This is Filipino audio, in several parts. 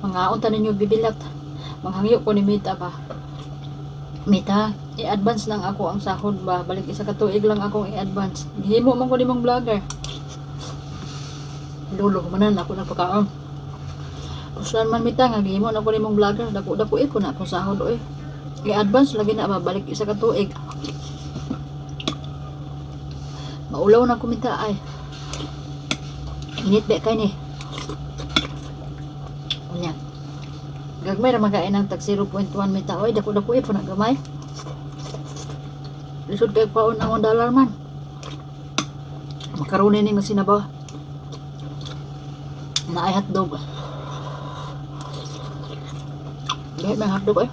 Mga unta ninyo bibilat. Manghangyo ko ni Mita ba. Mita, i-advance lang ako ang sahod ba. Balik isa ka tuig lang akong i-advance. Gihimo man ko ni mong vlogger. Lulo manan ako nagpakaon. Kuslan man Mita nga gihimo na ko ni mong vlogger. Dako ko na akong sahod oy. I-advance lagi na ba. Balik isa ka tuig. Maulaw na kumita ay. Init ba kay ni. Unya. Gagmay ra magain ang tag 0.1 Mita oy. Dako po na gamay. Lisod kay paon ang $1 man. Makaroni ning sinabaw. Na ay hotdog. Dahil may hotdog eh.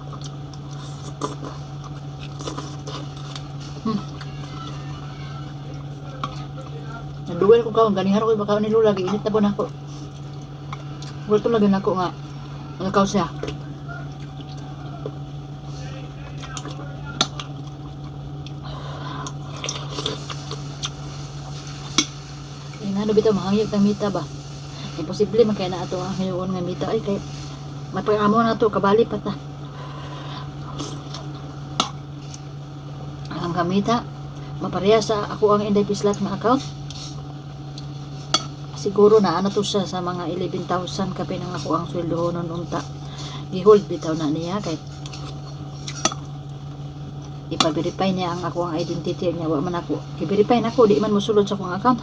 Naduwal ko kaon. Ganihar ko baka ni Lula. Init na po na ako. Wala lagi na ako nga. Nakaw siya. Ano bitaw mahangyo tang Mita ba? Imposible man kay na ato ang hinuon nga Mita ay kay mapag-amo na to kabali pa ta. Ang Mita mapareha sa ako ang Inday Pislat nga account. Siguro na ano to siya sa mga 11,000 kape nang ako ang sweldo noon unta. Gihold bitaw na niya kay ipa-verify niya ang ako ang identity niya wa man ako. I-verify na ako di man mosulod sa akong account.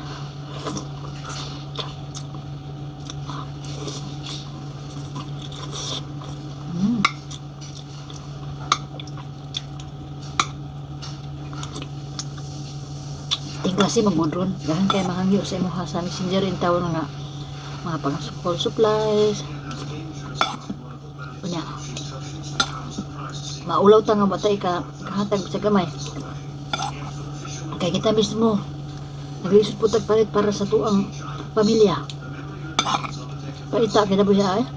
Klase magmodron dahil kay mahangyo sa imuha sa messenger in taon nga mga pang school supplies unya maulaw ta nga batay ka kahatag sa gamay kay kita mismo naglisod po tagpalit para sa tuang pamilya palita kita buya eh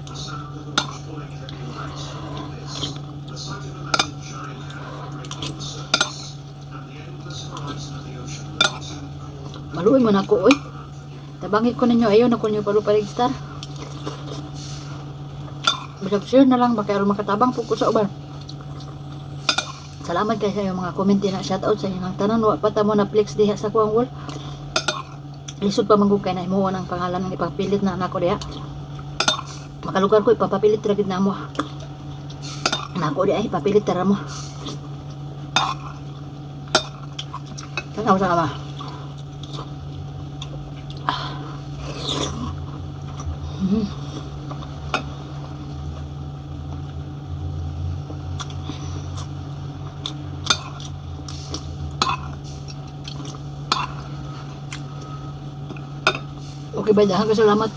maluoy man ako oy. Tabangit ko ninyo ayo na ko niyo palu-register. Share na lang baka aron makatabang po ko sa uban. Salamat kay sa mga comment na shout out sa inyong tanan wa pa ta mo na flex diha sa kuang wall. Lisod pa manggug kay na imo ang pangalan ng ipapilit na nako diha. Makalugar ko ipapapilit ra gid namo. Nako diha ipapilit ra mo. Tanaw sa kama. Okay ba? Dahan ka salamat.